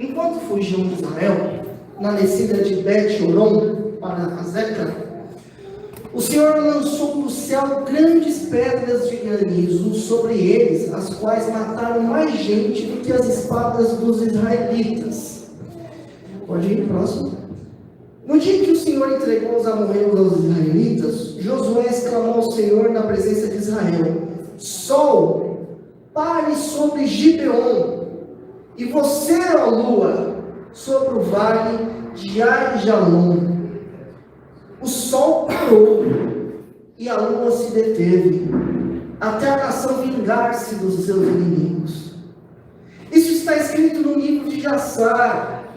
Enquanto fugiam de Israel, na descida de Bet-Horon para Azeca, o Senhor lançou do céu grandes pedras de granizo sobre eles, as quais mataram mais gente do que as espadas dos israelitas. Pode ir próximo. No dia que o Senhor entregou os amorreus aos israelitas, Josué exclamou ao Senhor na presença de Israel: Sol, pare sobre Gibeon, e você, ó lua, sobre o vale de Aijalon. O sol parou e a lua se deteve, até a nação vingar-se dos seus inimigos. Isso está escrito no livro de Jassar.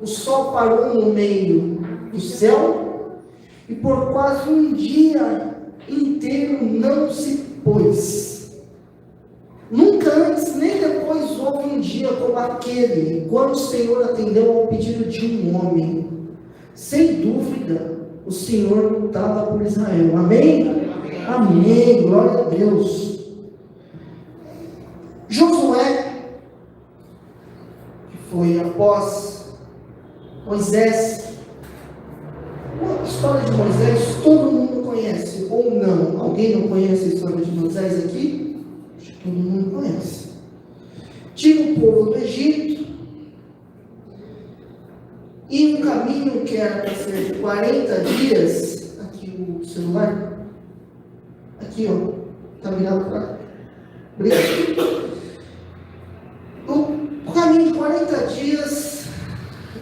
O sol parou no meio do céu e por quase um dia inteiro não se pôs. Nunca antes nem depois houve um dia como aquele, quando o Senhor atendeu ao pedido de um homem. Sem dúvida, o Senhor lutava por Israel. Amém? Amém. Amém. Glória a Deus. Josué, que foi após Moisés. A história de Moisés todo mundo conhece, ou não? Alguém não conhece a história de Moisés aqui? Acho que todo mundo conhece. Tira o povo do Egito, e um caminho que era para ser de 40 dias, aqui o celular, aqui ó, está virado para cá. Obrigado. O caminho de 40 dias,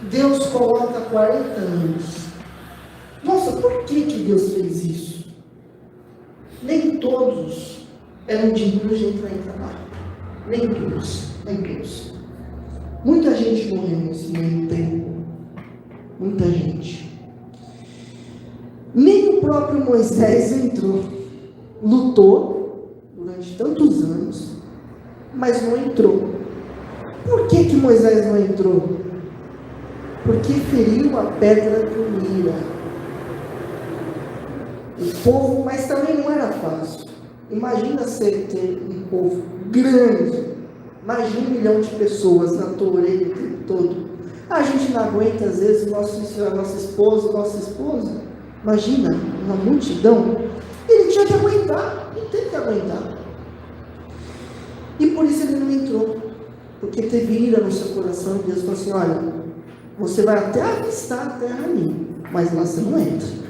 Deus coloca 40 anos. Nossa, por que Deus fez isso? Nem todos eram dignos de entrar em trabalho. Nem todos. Muita gente morreu nesse meio tempo. Muita gente. Nem o próprio Moisés entrou. Lutou durante tantos anos, mas não entrou. Por que Moisés não entrou? Porque feriu a pedra com ira. O povo, mas também não era fácil. Imagina você ter um povo grande, mais de 1 milhão de pessoas na tua orelha o tempo todo. A gente não aguenta, às vezes, a nossa esposa, imagina, uma multidão. Ele tinha que aguentar, ele teve que aguentar. E por isso ele não entrou, porque teve ira no seu coração. Deus falou assim: olha, você vai até avistar a terra ali, mas lá você não entra.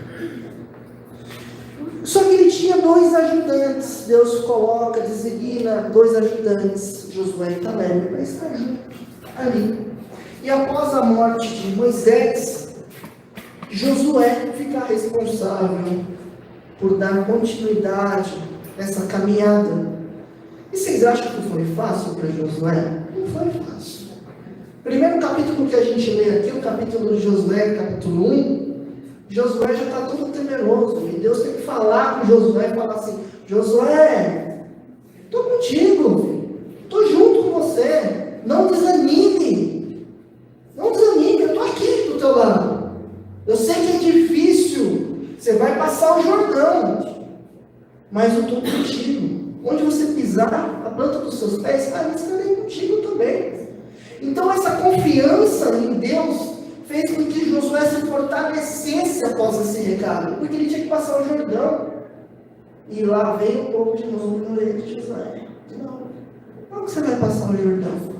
Só que ele tinha 2 ajudantes. Deus coloca, designa 2 ajudantes, Josué e Caleb, para estar junto ali. E após a morte de Moisés, Josué fica responsável por dar continuidade nessa caminhada. E vocês acham que foi fácil para Josué? Não foi fácil. Primeiro capítulo que a gente lê aqui, o capítulo de Josué, capítulo 1, Josué já está todo temeroso. E Deus tem que falar com Josué e falar assim: Josué, estou contigo, estou junto com você, não desanime. Não desanime, eu estou aqui do teu lado. Eu sei que é difícil, você vai passar o Jordão, mas eu estou contigo. Onde você pisar, a planta dos seus pés, eu estarei contigo também. Então essa confiança em Deus fez com que Josué se fortalecesse após esse recado, porque ele tinha que passar o Jordão. E lá veio o povo de novo na orelha de Josué: não, como você vai passar o Jordão?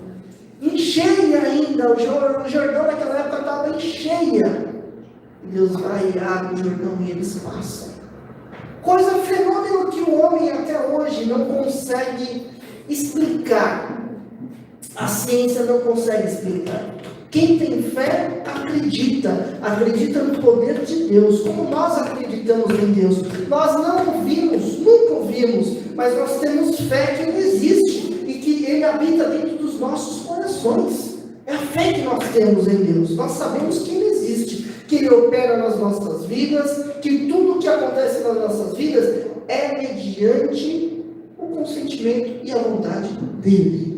Em cheia ainda, o Jordão naquela época estava em cheia. Deus vai e abre o Jordão e eles passam. Fenômeno que o homem até hoje não consegue explicar. A ciência não consegue explicar. Quem tem fé, acredita no poder de Deus, como nós acreditamos em Deus. Nós não ouvimos, nunca ouvimos, mas nós temos fé que Ele existe e que Ele habita dentro dos nossos corações. É a fé que nós temos em Deus. Nós sabemos que Ele existe, que Ele opera nas nossas vidas, que tudo o que acontece nas nossas vidas é mediante o consentimento e a vontade dEle.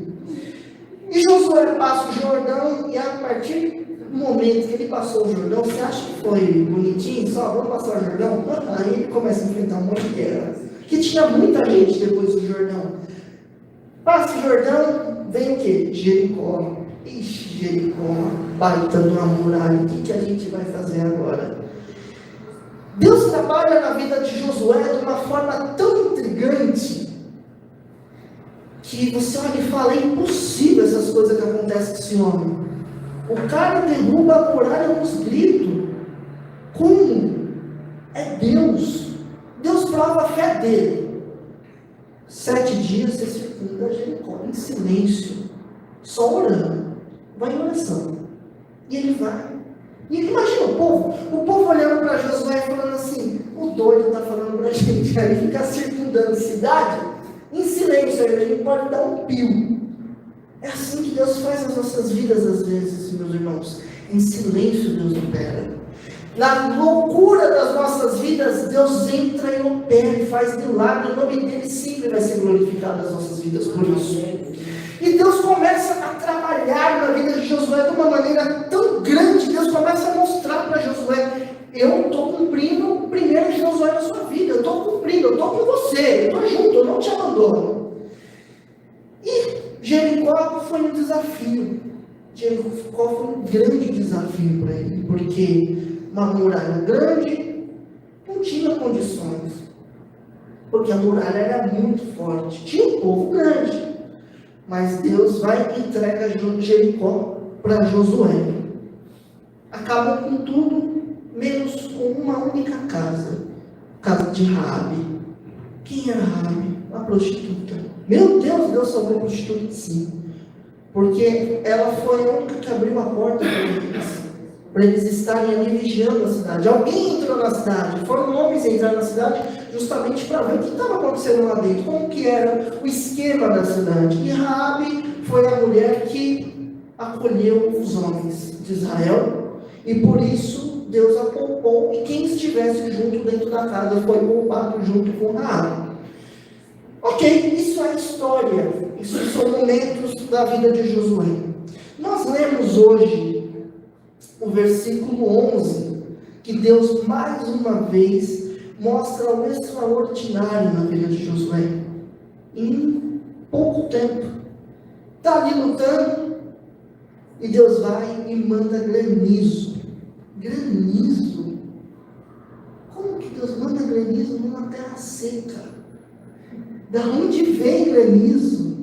E Josué passa o Jordão, e a partir do momento que ele passou o Jordão, você acha que foi bonitinho? Só vamos passar o Jordão? Aí ele começa a enfrentar um monte de guerra. Que tinha muita gente depois do Jordão. Passa o Jordão, vem o quê? Jericó. Ixi, Jericó, baita de uma muralha, o que a gente vai fazer agora? Deus trabalha na vida de Josué de uma forma tão intrigante, que você olha e fala, é impossível essas coisas que acontecem com esse homem. O cara derruba a muralha nos gritos. Como? É Deus. Deus prova a fé dele. 7 dias você circunda Jericó, em silêncio, só orando. Vai em oração. E ele vai. E imagina o povo olhando para Josué e falando assim, o doido está falando para a gente aí, ficar circundando a cidade, em silêncio, a gente pode dar um pio. É assim que Deus faz nas nossas vidas às vezes, meus irmãos. Em silêncio Deus opera. Na loucura das nossas vidas, Deus entra e opera e faz milagre. O nome dele sempre vai ser glorificado nas nossas vidas por isso. E Deus começa a trabalhar na vida de Josué de uma maneira tão grande. Deus começa a mostrar para Josué, eu estou cumprindo o primeiro de Josué na sua vida. Eu estou cumprindo, eu estou com você, eu estou junto, eu não te abandono. E Jericó foi um desafio. Jericó foi um grande desafio para ele, porque uma muralha grande não tinha condições, porque a muralha era muito forte, tinha um povo grande, mas Deus vai e entrega Jericó para Josué. Acabou com tudo, menos com uma única casa, casa de Raabe. Quem era Raabe? Uma prostituta. Meu Deus, Deus salvou a prostituta, sim, porque ela foi a única que abriu a porta para eles estarem ali vigiando a cidade. Alguém entrou na cidade, foram homens entrar na cidade justamente para ver o que estava acontecendo lá dentro, como que era o esquema da cidade. E Raabe foi a mulher que acolheu os homens de Israel, e por isso Deus a poupou, e quem estivesse junto dentro da casa foi poupado junto com Raabe. Ok, isso é história, isso são momentos da vida de Josué. Nós lemos hoje o versículo 11, que Deus mais uma vez mostra o extraordinário na vida de Josué. Em pouco tempo, está ali lutando, e Deus vai e manda granizo. Granizo? Como que Deus manda granizo numa terra seca? Da onde vem granizo?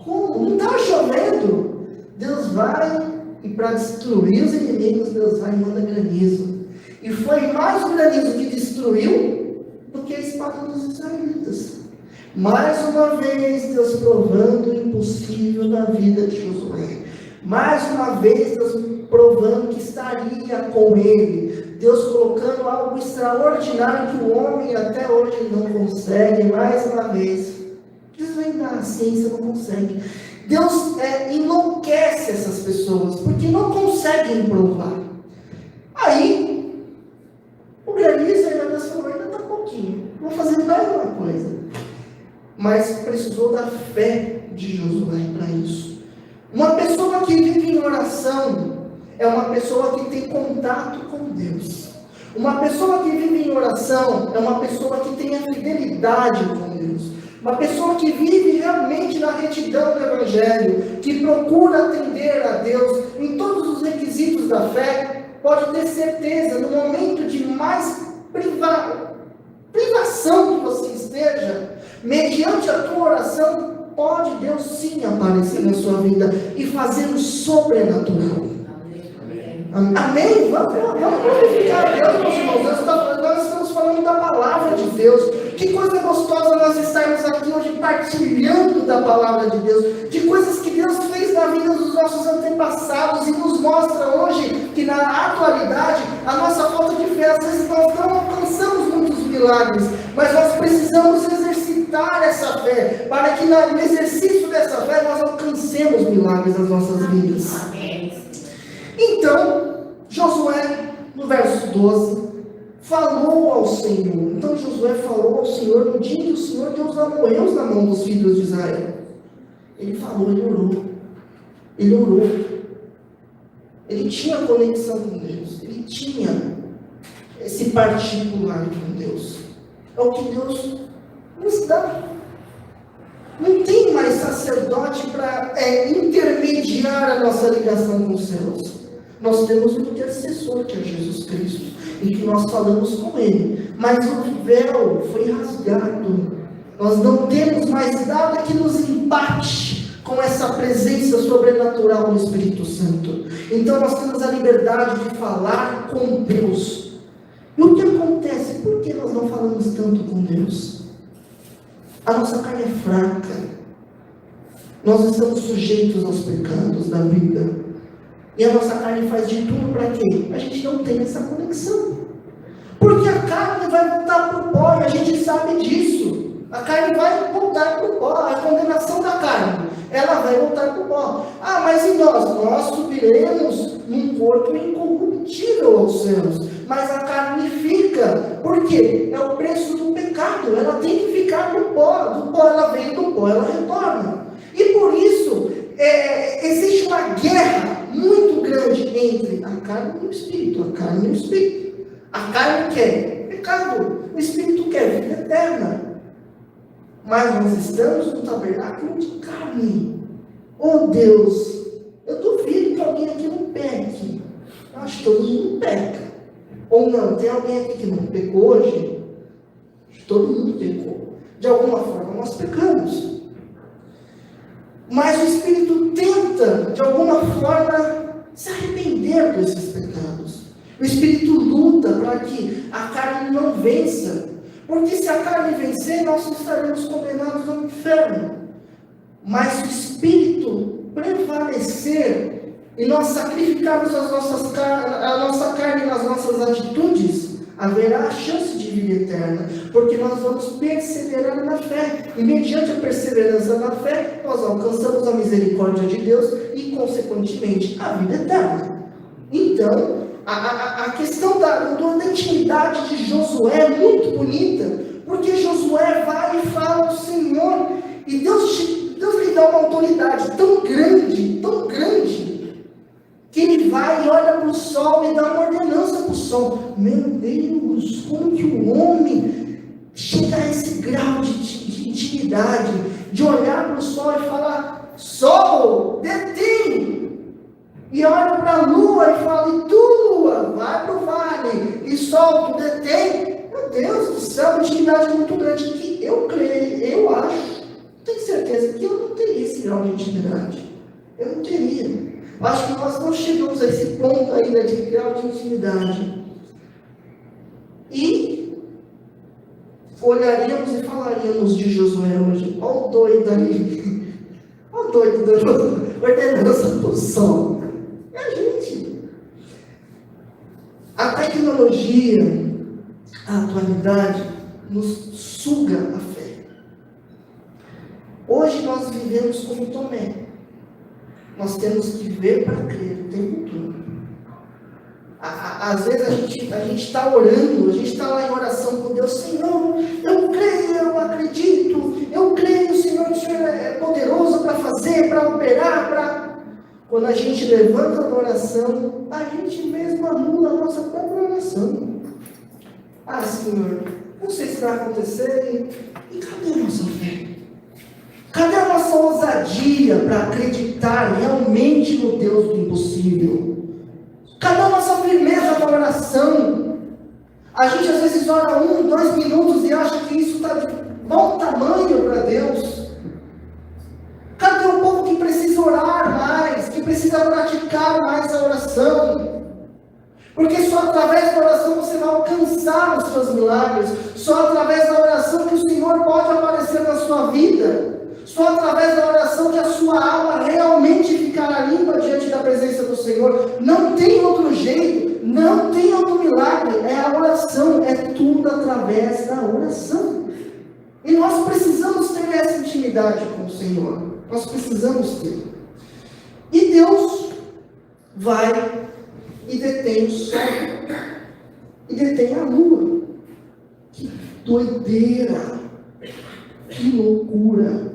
Como? Não está chovendo. Deus vai e para destruir os inimigos, Deus vai e manda granizo. E foi mais o granizo que destruiu do que a espada dos israelitas. Mais uma vez, Deus provando o impossível da vida de Josué. Mais uma vez, Deus provando que estaria com ele. Deus colocando algo extraordinário que o homem até hoje não consegue. Mais uma vez, desvendar a ciência não consegue. Deus enlouquece essas pessoas, porque não conseguem provar. Aí, o granizo ainda Deus falou, ainda está pouquinho, vou fazer mais uma coisa. Mas precisou da fé de Josué para isso. Uma pessoa que vive em oração é uma pessoa que tem contato com Deus. Uma pessoa que vive em oração é uma pessoa que tem a fidelidade com Deus. Uma pessoa que vive realmente na retidão do Evangelho, que procura atender a Deus em todos os requisitos da fé, pode ter certeza, no momento de mais privação que você esteja, mediante a tua oração, pode Deus sim aparecer na sua vida e fazer o sobrenatural. Amém? Vamos glorificar a Deus, meus irmãos. Nós estamos falando da palavra de Deus. Que coisa gostosa nós estarmos aqui hoje partilhando da palavra de Deus, de coisas que Deus fez na vida dos nossos antepassados e nos mostra hoje que na atualidade a nossa falta de fé, às vezes nós não alcançamos muitos milagres, mas nós precisamos exercitar essa fé, para que no exercício dessa fé nós alcancemos milagres nas nossas vidas. Então, Josué, no verso 12, falou ao Senhor. Então Josué falou ao Senhor no dia que o Senhor Deus morreu na mão dos filhos de Israel. Ele falou, ele orou. Ele orou. Ele tinha conexão com Deus. Ele tinha esse particular com Deus. É o que Deus nos dá. Não tem mais sacerdote para intermediar a nossa ligação com os céus. Nós temos um intercessor, que é Jesus Cristo, e que nós falamos com Ele. Mas o véu foi rasgado. Nós não temos mais nada que nos empate com essa presença sobrenatural do Espírito Santo. Então nós temos a liberdade de falar com Deus. E o que acontece? Por que nós não falamos tanto com Deus? A nossa carne é fraca. Nós estamos sujeitos aos pecados da vida. E a nossa carne faz de tudo para quê? A gente não tem essa conexão. Porque a carne vai voltar para o pó, e a gente sabe disso. A carne vai voltar para o pó, a condenação da carne, ela vai voltar para o pó. Ah, mas e nós? Nós subiremos num corpo incorruptível aos céus. Mas a carne fica. Por quê? É o preço do pecado. Ela tem que ficar no pó. Do pó ela vem, do pó ela retorna. E por isso, existe uma guerra muito grande entre a carne e o espírito. A carne e o espírito. A carne quer pecado. O espírito quer vida eterna. Mas nós estamos no tabernáculo de carne. Oh Deus, eu duvido que alguém aqui não peque. Eu acho que todo mundo peca. Ou não, tem alguém aqui que não pecou hoje? Todo mundo pecou. De alguma forma nós pecamos. Mas o Espírito tenta, de alguma forma, se arrepender desses pecados. O Espírito luta para que a carne não vença. Porque se a carne vencer, nós estaremos condenados ao inferno. Mas se o Espírito prevalecer e nós sacrificarmos a nossa carne nas nossas atitudes, haverá a chance de vida eterna, porque nós vamos perseverar na fé, e mediante a perseverança na fé, nós alcançamos a misericórdia de Deus e, consequentemente, a vida eterna. Então, a questão da intimidade de Josué é muito bonita, porque Josué vai e fala ao Senhor, e Deus lhe dá uma autoridade tão grande, que ele vai e olha para o sol e dá uma ordenança para o sol. Meu Deus, como que o homem chega a esse grau de intimidade, de olhar para o sol e falar: sol, detém! E olha para a lua e fala: e tu, lua, vai para o vale, e sol, tu detém. Meu Deus do céu, uma intimidade muito grande, que eu creio, eu acho, tenho certeza que eu não teria esse grau de intimidade. Eu não teria. Acho que nós não chegamos a esse ponto ainda de grau de intimidade. E olharíamos e falaríamos de Josué hoje: olha o doido ali, olha o doido da ordenança do sol. É a gente. A tecnologia, a atualidade, nos suga a fé. Hoje nós vivemos como Tomé. Nós temos que ver para crer o tempo todo. Às vezes a gente está orando, a gente está lá em oração com Deus: Senhor, eu creio, eu acredito, eu creio, Senhor, que o Senhor é poderoso para fazer, para operar, Quando a gente levanta a oração, a gente mesmo anula a nossa própria oração. Ah, Senhor, não sei se vai acontecer, e cadê a nossa fé? Cadê a nossa ousadia para acreditar realmente no Deus do impossível? Cadê a nossa firmeza na oração? A gente às vezes ora 1, 2 minutos e acha que isso está de bom tamanho para Deus. Cadê o povo que precisa orar mais, que precisa praticar mais a oração? Porque só através da oração você vai alcançar os seus milagres. Só através da oração que o Senhor pode aparecer na sua vida. Só através da oração que a sua alma realmente ficará limpa diante da presença do Senhor. Não tem outro jeito, não tem outro milagre. É a oração, é tudo através da oração. E nós precisamos ter essa intimidade com o Senhor. Nós precisamos ter. E Deus vai e detém o sol. E detém a lua. Que doideira! Que loucura!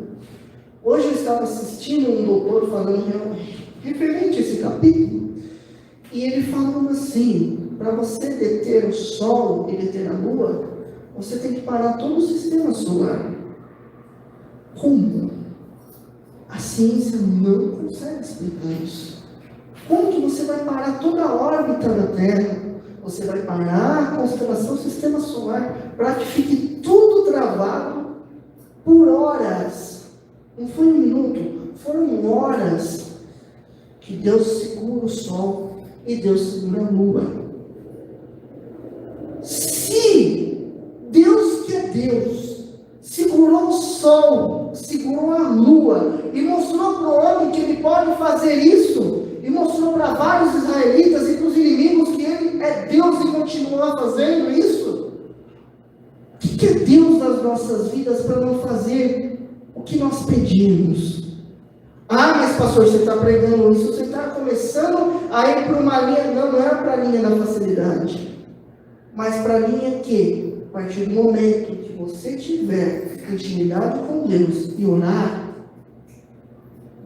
Hoje eu estava assistindo um doutor falando referente a esse capítulo, e ele falando assim: para você deter o sol e deter a lua, você tem que parar todo o sistema solar. Como? A ciência não consegue explicar isso. Como que você vai parar toda a órbita da Terra? Você vai parar a constelação do sistema solar para que fique tudo travado por horas. Não foi um minuto, foram horas que Deus segura o Sol e Deus segura a Lua. Se Deus, que é Deus, segurou o Sol, segurou a Lua e mostrou para o homem que ele pode fazer isso, e mostrou para vários israelitas e para os inimigos que ele é Deus e continua fazendo isso, o que é Deus nas nossas vidas para não fazer o que nós pedimos? Ah, mas pastor, você está pregando isso, você está começando a ir para uma linha, não é para a linha da facilidade, mas para a linha que, a partir do momento que você tiver intimidade com Deus e orar,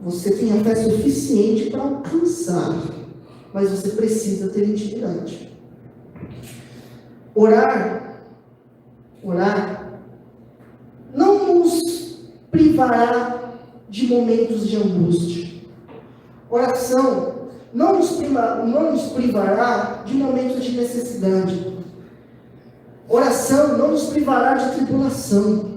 você tem a fé suficiente para alcançar, mas você precisa ter intimidade. Orar não nos privará de momentos de angústia. Oração não nos privará de momentos de necessidade. Oração não nos privará de tribulação.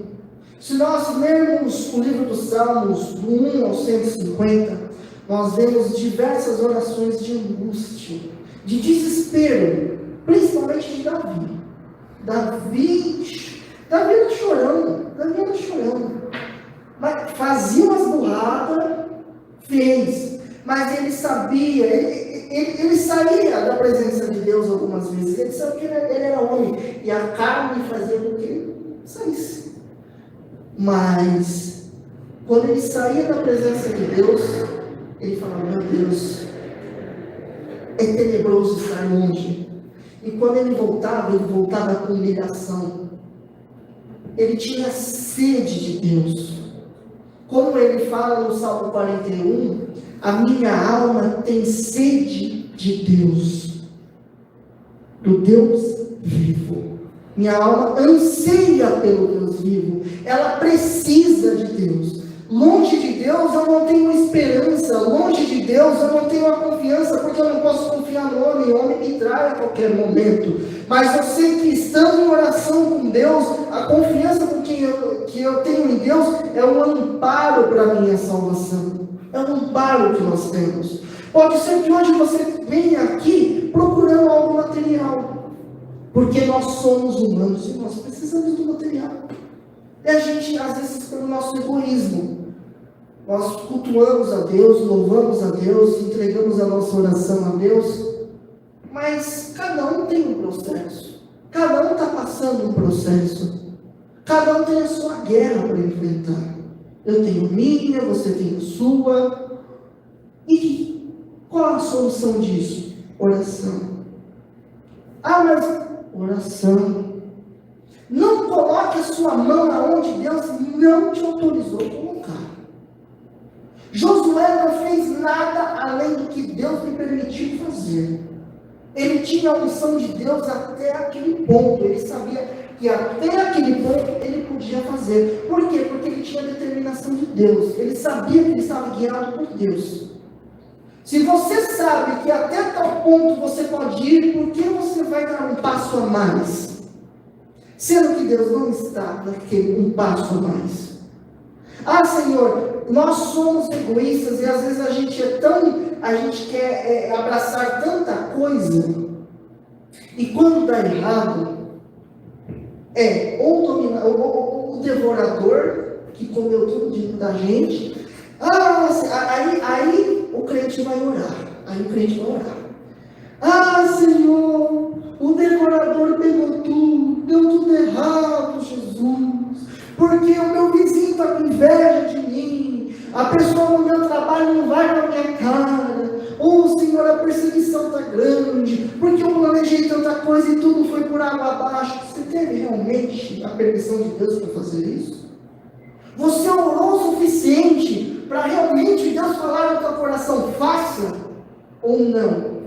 Se nós lermos o livro dos Salmos, do 1 ao 150, nós vemos diversas orações de angústia, de desespero, principalmente de Davi. Davi era chorando. Mas fazia umas burradas, fez, mas ele sabia, ele saía da presença de Deus algumas vezes, ele sabia que ele era homem, e a carne fazia com que ele saísse. Mas, quando ele saía da presença de Deus, ele falava, meu Deus, é tenebroso estar longe. E quando ele voltava com humilhação. Ele tinha sede de Deus. Como ele fala no Salmo 41, a minha alma tem sede de Deus, do Deus vivo. Minha alma anseia pelo Deus vivo. Ela precisa de Deus. Longe de Deus eu não tenho esperança. Longe de Deus eu não tenho a confiança, porque eu não posso confiar no homem. O homem me trai a qualquer momento. Mas eu sei que estando em oração com Deus, a confiança que eu tenho em Deus é um amparo para a minha salvação. É um amparo que nós temos. Pode ser que hoje você venha aqui procurando algo material. Porque nós somos humanos e nós precisamos do material. E a gente, às vezes, pelo nosso egoísmo, nós cultuamos a Deus, louvamos a Deus, entregamos a nossa oração a Deus, mas cada um tem um processo. Cada um está passando um processo. Cada um tem a sua guerra para enfrentar. Eu tenho a minha, você tem a sua. E qual a solução disso? Oração. Ah, mas oração. Não coloque a sua mão aonde Deus não te autorizou a colocar. Josué não fez nada além do que Deus lhe permitiu fazer. Ele tinha a unção de Deus até aquele ponto. Ele sabia que até aquele ponto ele podia fazer. Por quê? Porque ele tinha a determinação de Deus. Ele sabia que ele estava guiado por Deus. Se você sabe que até tal ponto você pode ir, por que você vai dar um passo a mais? Sendo que Deus não está naquele um passo a mais. Ah, Senhor, nós somos egoístas e às vezes a gente quer abraçar tanta coisa. E quando dá errado, ou o devorador que comeu tudo dentro da gente. Aí o crente vai orar. Ah, Senhor, o devorador pegou tudo, deu tudo errado, Jesus. Porque o meu vizinho está com inveja de mim. A pessoa no meu trabalho não vai com a minha cara. Oh, Senhor, a perseguição está grande. Porque eu planejei tanta coisa e tudo foi por água abaixo. Você teve realmente a permissão de Deus para fazer isso? Você orou o suficiente para realmente Deus falar no teu coração, faça ou não?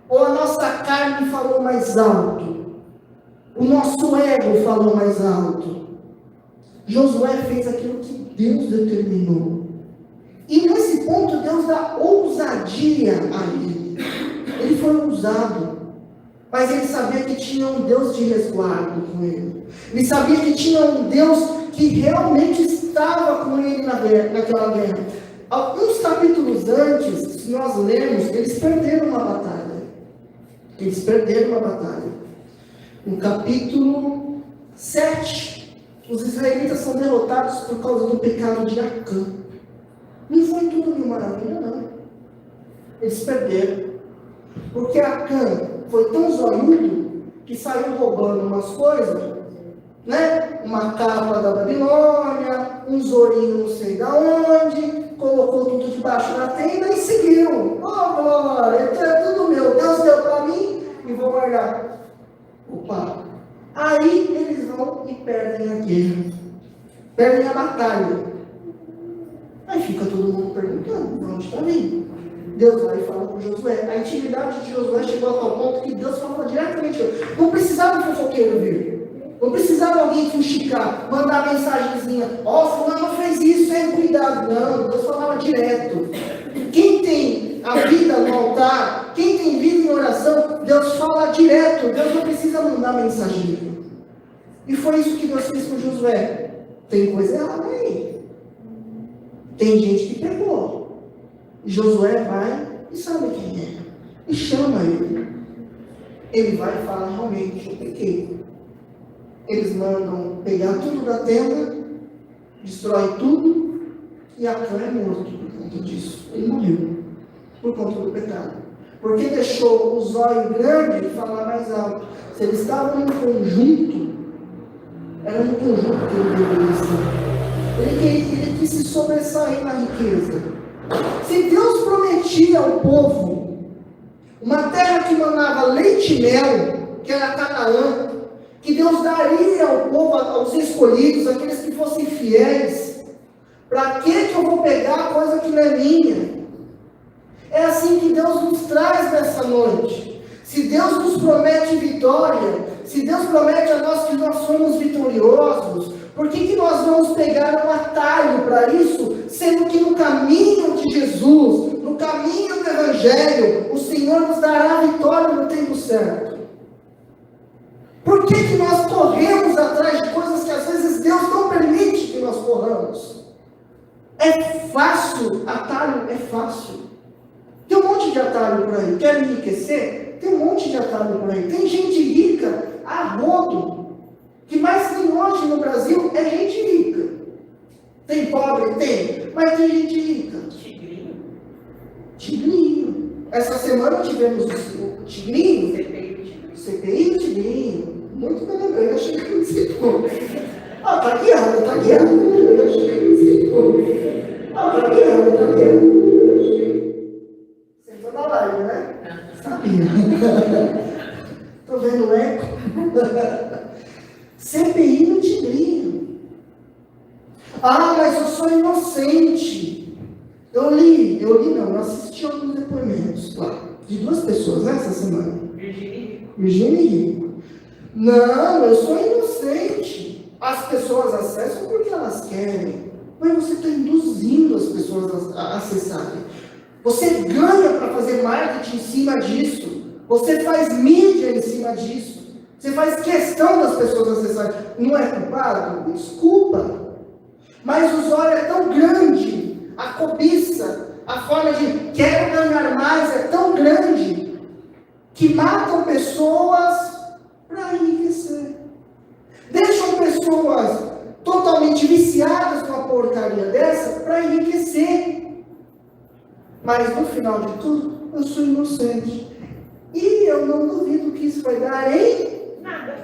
Ou a nossa carne falou mais alto? O nosso ego falou mais alto? Josué fez aquilo que Deus determinou. E nesse ponto Deus dá ousadia a ele. Ele foi ousado. Mas ele sabia que tinha um Deus de resguardo com ele. Ele sabia que tinha um Deus que realmente estava com ele naquela guerra. Alguns capítulos antes, se nós lermos, eles perderam uma batalha. Eles perderam uma batalha. No capítulo 7, os israelitas são derrotados por causa do pecado de Acã. Não foi tudo mil maravilha, não. Eles perderam. Porque Acã foi tão zoiudo que saiu roubando umas coisas, né? Uma capa da Babilônia, um ourinhos não sei da onde, colocou tudo debaixo da tenda e seguiu. Oh, glória, é tudo meu, Deus deu para mim e vou guardar. Opa! Aí eles vão e perdem a guerra, perdem a batalha. Aí fica todo mundo perguntando, de onde está vindo? Deus vai e fala com Josué. A intimidade de Josué chegou a tal ponto que Deus falava diretamente. Não precisava do fofoqueiro vir. Não precisava alguém fuxicar, mandar mensagenzinha. Ó, fulano fez isso, tenha cuidado. Não, Deus falava direto. Quem tem a vida no altar, quem tem vida em oração, Deus fala direto. Deus não precisa mandar mensagem. E foi isso que Deus fez com Josué. Tem coisa errada aí. Tem gente que pegou. Josué vai e sabe quem é. E chama ele. Ele vai e fala, realmente, eu pequei. Eles mandam pegar tudo da tenda, destrói tudo, e Acã é morto por conta disso. Ele morreu por conta do pecado. Porque deixou o zóio grande falar mais alto. Se eles estavam em conjunto, era no conjunto que ele deveria estar. Ele quis se sobressair na riqueza. Se Deus prometia ao povo uma terra que manava leite e mel, que era Canaã, que Deus daria ao povo, aos escolhidos, aqueles que fossem fiéis, para que eu vou pegar coisa que não é minha? É assim que Deus nos traz nessa noite. Se Deus nos promete vitória, se Deus promete a nós que nós somos vitoriosos, por que nós vamos pegar um atalho para isso, sendo que no caminho de Jesus, no caminho do Evangelho, o Senhor nos dará a vitória no tempo certo? Por que nós corremos atrás de coisas que às vezes Deus não permite que nós corramos? É fácil, atalho é fácil. Tem um monte de atalho por aí. Quer enriquecer? Tem um monte de atalho por aí. Tem gente rica a rodo. O que mais tem hoje no Brasil é gente rica. Tem pobre? Tem. Mas tem gente rica. Tigrinho. Tigrinho. Essa semana tivemos o Tigrinho. CPI do Tigrinho. Muito bem lembrado. Eu achei que não sei como. Ah, tá guiado. Eu achei que não sei como. Ah, tá guiado. Sentou na live, né? Sabia. Tô vendo o eco. CPI no Tigrinho. Ah, mas eu sou inocente. Eu assisti alguns depoimentos lá, de duas pessoas, né, essa semana. Virgínia e Rico. Não, eu sou inocente. As pessoas acessam porque elas querem. Mas você está induzindo as pessoas a acessarem. Você ganha para fazer marketing em cima disso. Você faz mídia em cima disso. Você faz questão das pessoas acessarem. Não é culpado? Desculpa. Mas o zóio é tão grande, a cobiça, a forma de quero ganhar mais é tão grande, que matam pessoas para enriquecer. Deixam pessoas totalmente viciadas numa porcaria dessa para enriquecer. Mas no final de tudo, eu sou inocente. E eu não duvido que isso vai dar em nada.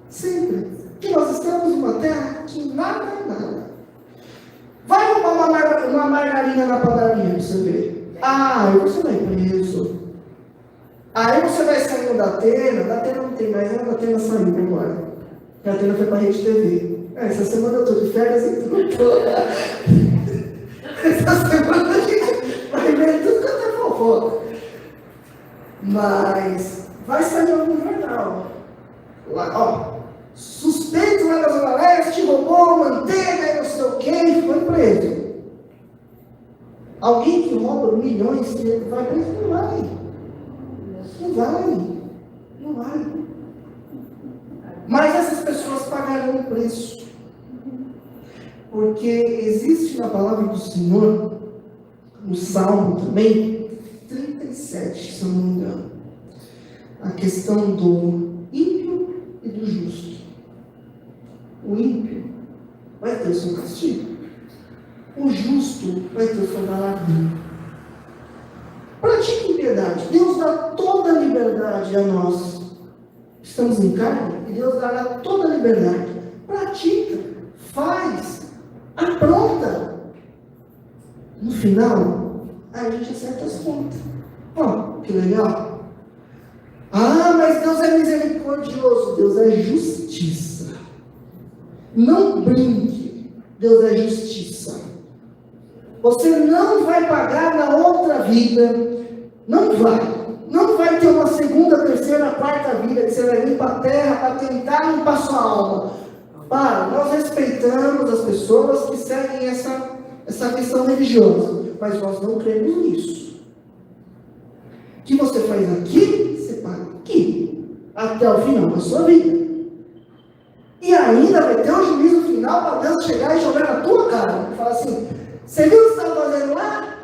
Sempre. Que nós estamos numa terra que nada é nada. Vai roubar uma margarina na padaria para você ver. Aí você vai preso. Aí você vai saindo da Atena não tem mais, a Atena saiu agora. A Atena foi para a Rede TV. Essa semana eu estou de férias e tudo. Essa semana a gente vai ver tudo quanto é fofoca. Mas vai sair algum jornal. Lá, ó, suspeito lá da Zona Leste, roubou manteiga e não sei o que, e foi preso. Alguém que rouba milhões, vai preso? Não vai. Não vai. Não vai. Mas essas pessoas pagarão o preço. Porque existe na palavra do Senhor, no Salmo também, 37, se eu não me engano, a questão do ímpio e do justo. O ímpio vai ter o seu castigo. O justo vai ter o seu galardão. Pratique piedade. Deus dá toda a liberdade a nós. Estamos em carne e Deus dará toda a liberdade. Pratica, faz, apronta. No final, a gente acerta as contas. Ó, que legal. Ah, mas Deus é misericordioso. Deus é justiça. Não brinque. Deus é justiça. Você não vai pagar na outra vida. Não vai. Não vai ter uma segunda, terceira, quarta vida que você vai vir para a terra para tentar limpar sua alma. Nós respeitamos as pessoas que seguem essa questão religiosa, mas nós não cremos nisso. O que você faz aqui, você paga aqui, até o final da sua vida. E ainda vai ter um juízo final para Deus chegar e jogar na tua cara. Falar assim, você viu o que você estava fazendo lá?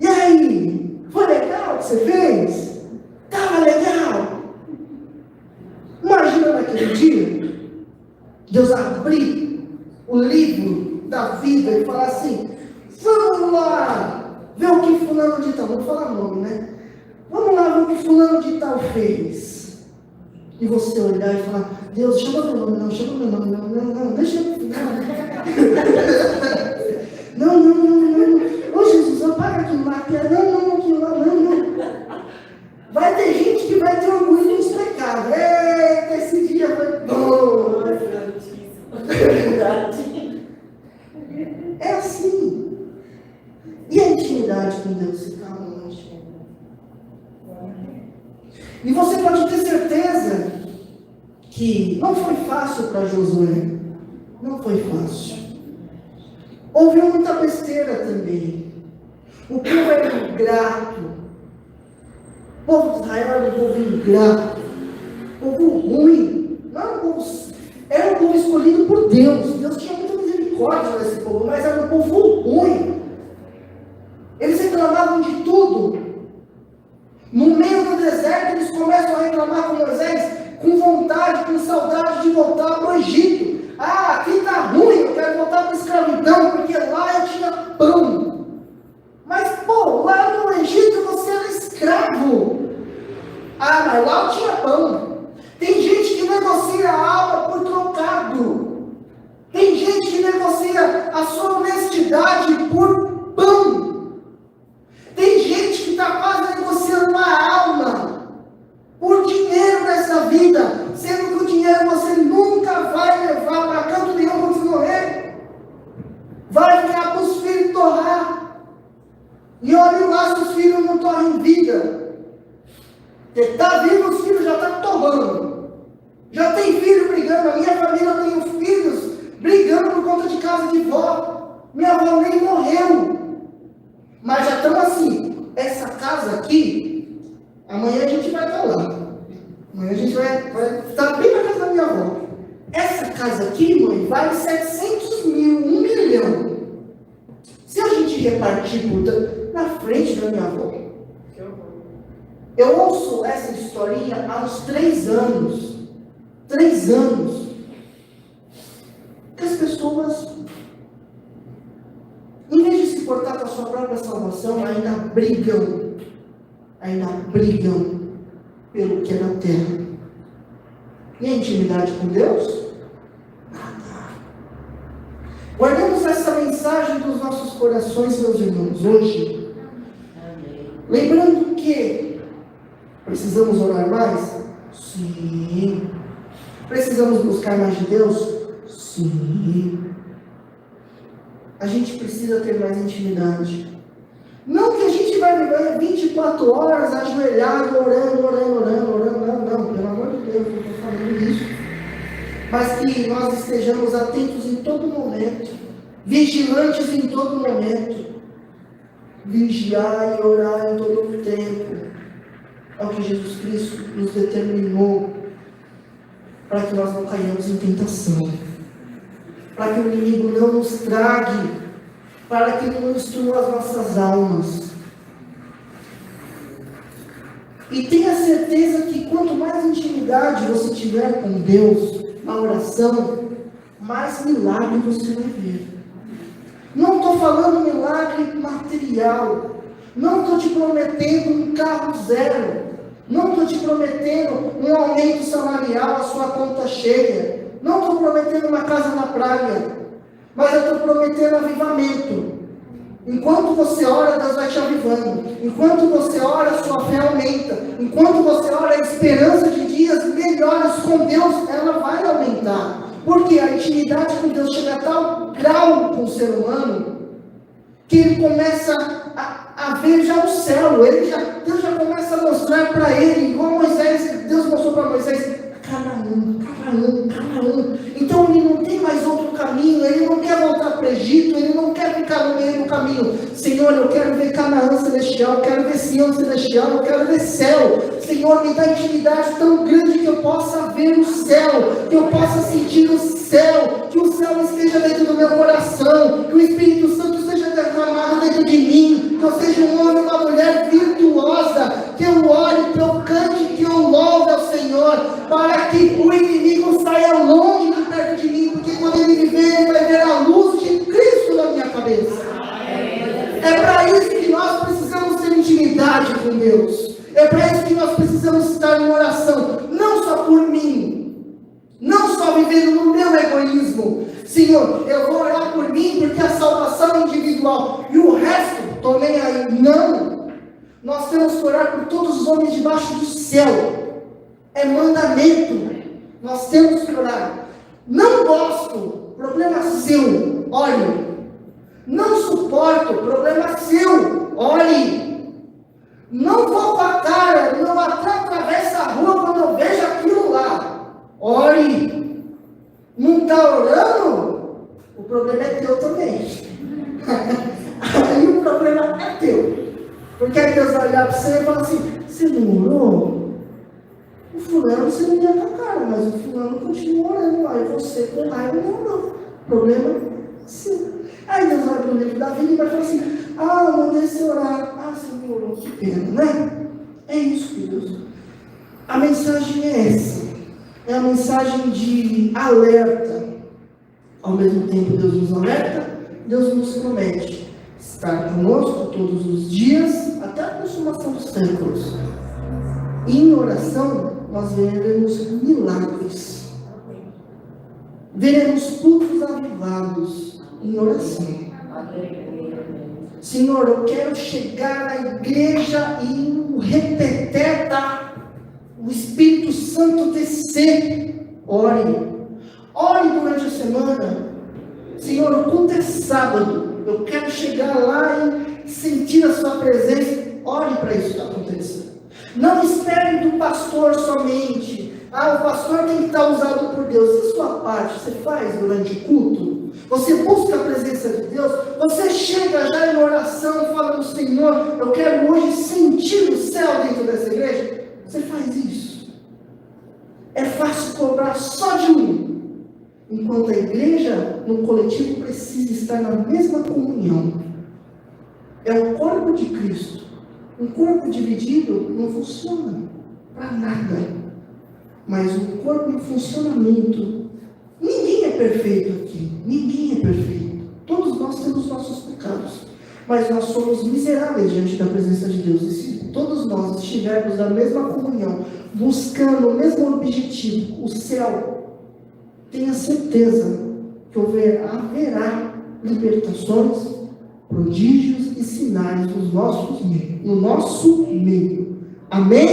E aí? Foi legal o que você fez? Estava legal? Imagina naquele dia, Deus abrir o livro da vida e falar assim, vamos lá, ver o que fulano de tal, não vou falar nome, né? Vamos lá ver o que fulano de tal fez. E você olhar e falar, Deus, chama meu nome, não, chama meu nome, não, deixa eu não. Ô Jesus, apaga aquilo lá, não, aquilo lá, não. Vai ter gente que vai ter orgulho dos pecados. Eita, esse dia foi bom. É assim. E a intimidade com Deus fica longe. E você pode ter certeza que não foi fácil para Josué. Não foi fácil. Houve muita besteira também. O povo era ingrato. O povo de Israel era um povo ingrato. Povo ruim. Não era um povo, era um povo escolhido por Deus. Deus tinha muita misericórdia desse povo, mas era um povo ruim. Eles reclamavam de tudo. No meio do deserto, eles começam a reclamar com Moisés, com vontade, com saudade de voltar para o Egito. Ah, aqui está ruim, eu quero voltar para a escravidão, porque lá eu tinha pão. Mas, lá no Egito você era escravo. Ah, mas lá eu tinha pão. Tem gente que negocia a alma por trocado. Tem gente que negocia a sua honestidade por pão. Tem gente que está quase negociando a alma por dinheiro nessa vida, sendo que o dinheiro você nunca vai levar para canto nenhum quando você morrer. Vai ficar para os filhos torrar. E olha lá se os filhos não torram em vida. Porque está vivo, os filhos já estão torrando. Já tem filho brigando. A minha família tem filhos brigando por conta de casa de vó. Minha avó nem morreu. Mas já estão assim. Essa casa aqui, amanhã a gente vai estar lá. Amanhã a gente vai estar bem na casa da minha avó. Essa casa aqui, mãe, vale 700 mil, 1 milhão. Se a gente repartir na frente da minha avó. Eu ouço essa historinha há uns 3 anos. 3 anos. Que as pessoas, em vez de se importar com a sua própria salvação, ainda brigam pelo que é da terra. E a intimidade com Deus? Nada. Guardemos essa mensagem dos nossos corações, meus irmãos, hoje. Amém. Lembrando que precisamos orar mais? Sim. Precisamos buscar mais de Deus? Sim. A gente precisa ter mais intimidade. Não que a gente vai viver 24 horas ajoelhado, orando. Não, pelo amor de Deus, não estou falando isso. mas que nós estejamos atentos em todo momento, vigilantes em todo momento, vigiar e orar em todo o tempo, é o que Jesus Cristo nos determinou, para que nós não caiamos em tentação, para que o inimigo não nos trague, para que não destrua as nossas almas. E tenha certeza que quanto mais intimidade você tiver com Deus, na oração, mais milagre você vai ver. Não estou falando milagre material, não estou te prometendo um carro zero, não estou te prometendo um aumento salarial, a sua conta cheia, não estou prometendo uma casa na praia, mas eu estou prometendo avivamento. Enquanto você ora, Deus vai te avivando. Enquanto você ora, a sua fé aumenta. Enquanto você ora, a esperança de dias melhores com Deus, ela vai aumentar. Porque a intimidade com Deus chega a tal grau com o ser humano, que ele começa a ver já o céu. Deus já começa a mostrar para ele, igual Moisés, Deus mostrou para Moisés, Canaã. Então ele não tem mais outro caminho, ele não quer voltar para o Egito, ele não quer ficar no meio do caminho. Senhor, eu quero ver Canaã celestial, eu quero ver Sião celestial, eu quero ver céu. Senhor, me dá intimidade tão grande que eu possa ver o céu, que eu possa sentir o céu, que o céu esteja dentro do meu coração, que o Espírito Santo esteja derramado dentro de mim, que eu seja um homem e uma mulher virtuosa, que eu ore, que eu cante, que eu louve ao Senhor, para que o inimigo saia longe de perto de mim, porque quando ele me ver, ele vai ver a luz de Cristo na minha cabeça. É para isso que nós precisamos ter intimidade com Deus. É para isso que nós precisamos estar em oração, não só por mim, não só vivendo no meu egoísmo. Senhor, eu vou orar por mim porque a salvação é individual e o resto, estou nem aí. Não, nós temos que orar por todos os homens debaixo do céu. É mandamento, nós temos que orar. Não gosto, problema seu, ore. Não suporto, problema seu, ore. Não vou com a cara, não atravessa a rua quando eu vejo aquilo lá, ore. Não está orando? O problema é teu também. Aí o problema é teu. Porque aí Deus vai olhar para você e falar assim, você não orou? O fulano você não ia com a cara, mas o fulano continua orando. Aí você com raiva não orou. O problema é seu. Aí Deus vai para o livro da vida e vai falar assim, eu mandei você orar. Você não orou, que pena, né? É isso, filhos. A mensagem é essa. É a mensagem de alerta. Ao mesmo tempo Deus nos alerta, Deus nos promete estar conosco todos os dias, até a consumação dos séculos. E em oração, nós veremos milagres. Veremos cultos avivados em oração. Senhor, eu quero chegar na igreja e no repeteta, o Espírito Santo descer. Ore. Ore durante a semana. Senhor, o culto é sábado. Eu quero chegar lá e sentir a sua presença. Ore para isso acontecer. Não espere do pastor somente. O pastor tem que estar usado por Deus. E a sua parte, você faz durante o culto? Você busca a presença de Deus? Você chega já em oração e fala do Senhor, eu quero hoje sentir o céu dentro dessa igreja? Você faz isso. É fácil cobrar só de um. Enquanto a igreja, no coletivo, precisa estar na mesma comunhão. É o corpo de Cristo. Um corpo dividido não funciona para nada. Mas um corpo em funcionamento. Ninguém é perfeito aqui. Ninguém é perfeito. Todos nós temos nossos pecados. Mas nós somos miseráveis diante da presença de Deus. E se todos nós estivermos na mesma comunhão, buscando o mesmo objetivo, o céu, tenha certeza que haverá libertações, prodígios e sinais no nosso meio. Amém?